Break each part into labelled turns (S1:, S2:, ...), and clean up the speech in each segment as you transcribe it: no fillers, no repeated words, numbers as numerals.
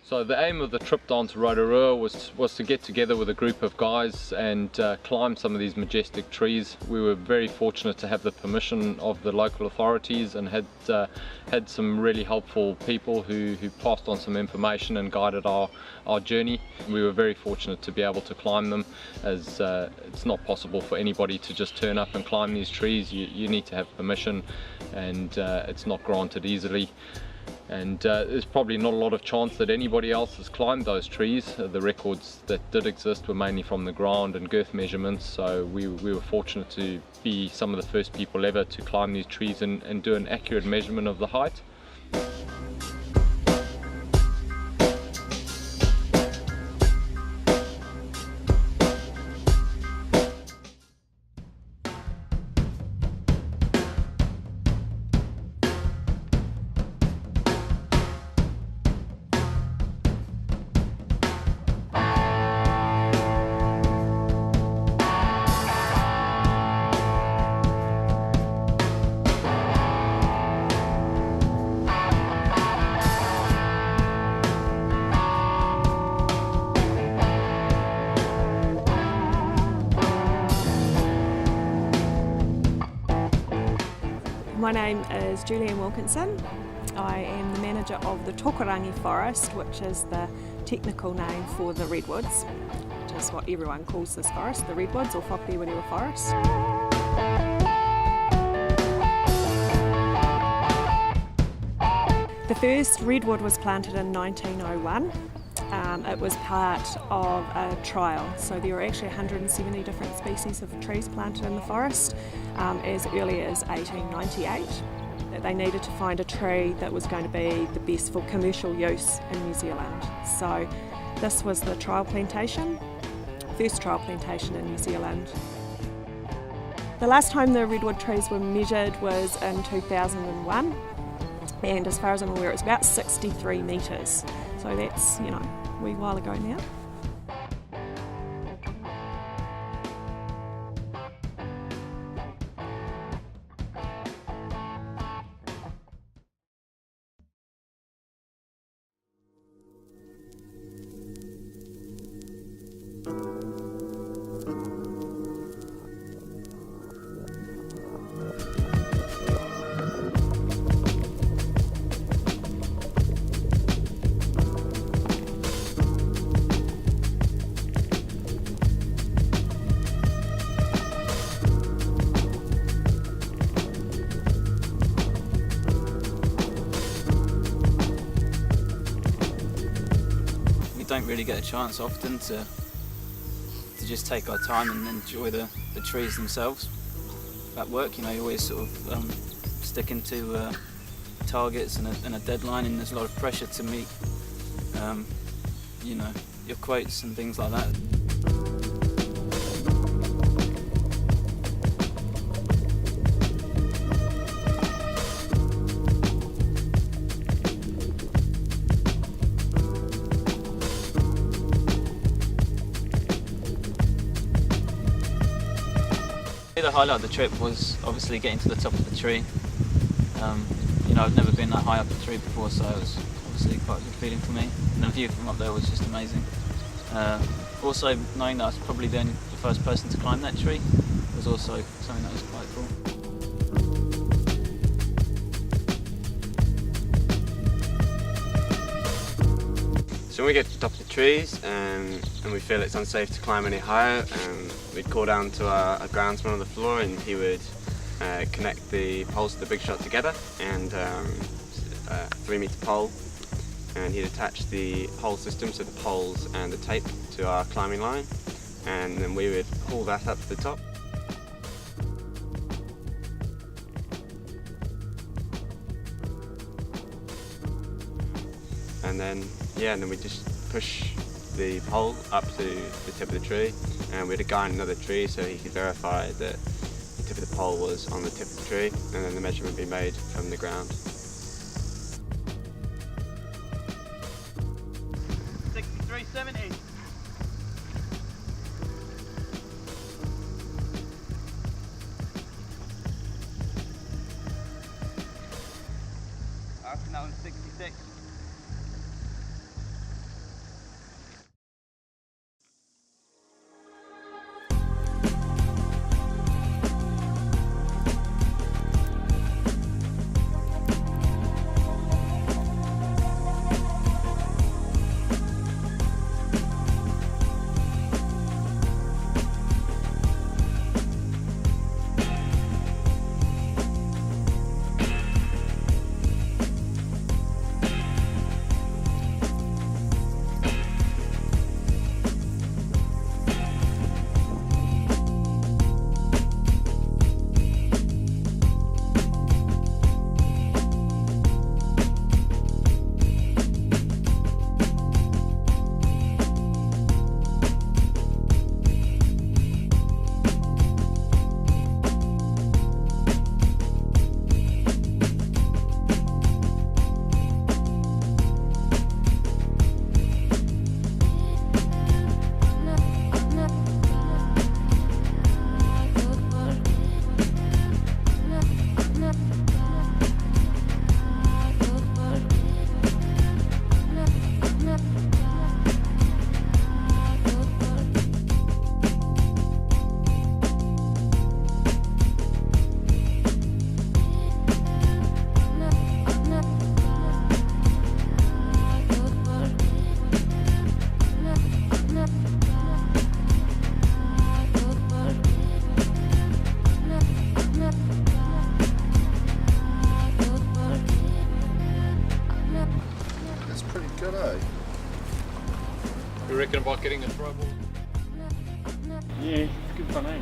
S1: So the aim of the trip down to Rotorua was to get together with a group of guys and climb some of these majestic trees. We were very fortunate to have the permission of the local authorities and had some really helpful people who passed on some information and guided our journey. We were very fortunate to be able to climb them, as it's not possible for anybody to just turn up and climb these trees. You need to have permission, and it's not granted easily. And there's probably not a lot of chance that anybody else has climbed those trees. The records that did exist were mainly from the ground and girth measurements, so we were fortunate to be some of the first people ever to climb these trees and do an accurate measurement of the height.
S2: My name is Julian Wilkinson. I am the manager of the Tokarangi Forest, which is the technical name for the Redwoods, which is what everyone calls this forest, the Redwoods or Whakariwa Forest. The first redwood was planted in 1901. It was part of a trial, so there were actually 170 different species of trees planted in the forest as early as 1898. They needed to find a tree that was going to be the best for commercial use in New Zealand. So this was the trial plantation, first trial plantation in New Zealand. The last time the redwood trees were measured was in 2001, and as far as I'm aware it's about 63 metres. So that's, a wee while ago now.
S3: Don't really get a chance often to just take our time and enjoy the trees themselves. At work, you always sort of sticking to targets and a deadline, and there's a lot of pressure to meet your quotes and things like that. The highlight of the trip was obviously getting to the top of the tree. I've never been that high up a tree before, so it was obviously quite a good feeling for me. And the view from up there was just amazing. Also, knowing that I was probably the first person to climb that tree was also something that was quite cool.
S4: So when we get to the top of the trees and we feel it's unsafe to climb any higher, we'd call down to our groundsman on the floor, and he would connect the poles to the big shot together, and a 3-metre pole, and he'd attach the pole system, so the poles and the tape, to our climbing line, and then we would haul that up to the top. And then we just push the pole up to the tip of the tree, and we had a guy in another tree so he could verify that the tip of the pole was on the tip of the tree, and then the measurement would be made from the ground.
S3: 63.70. I reckon that one's 66.
S1: You reckon about getting a throw ball?
S5: Yeah, it's good fun, eh?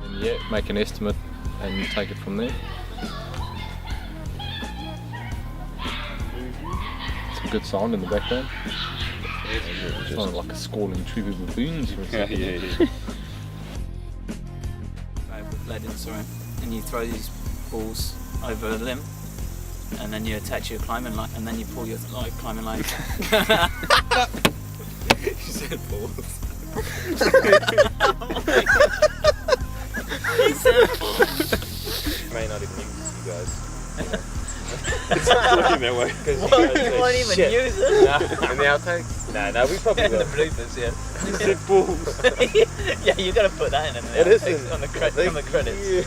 S1: And yeah, make an estimate and take it from there. Some good sound in the background. It sounded like a squalling troop of baboons for a second.
S3: With lead in, sorry. And you throw these balls over a limb, and then you attach your climbing line, and then you pull your climbing line.
S4: You said balls.
S3: He said balls.
S5: May not even use you guys. It's looking that way.
S3: You won't even use it.
S4: And the outtakes?
S5: No, we probably
S3: In the
S5: will.
S3: bloopers, yeah.
S5: You said balls.
S3: Yeah, you got to put that in.
S5: It isn't.
S3: On the credits.
S5: Yeah.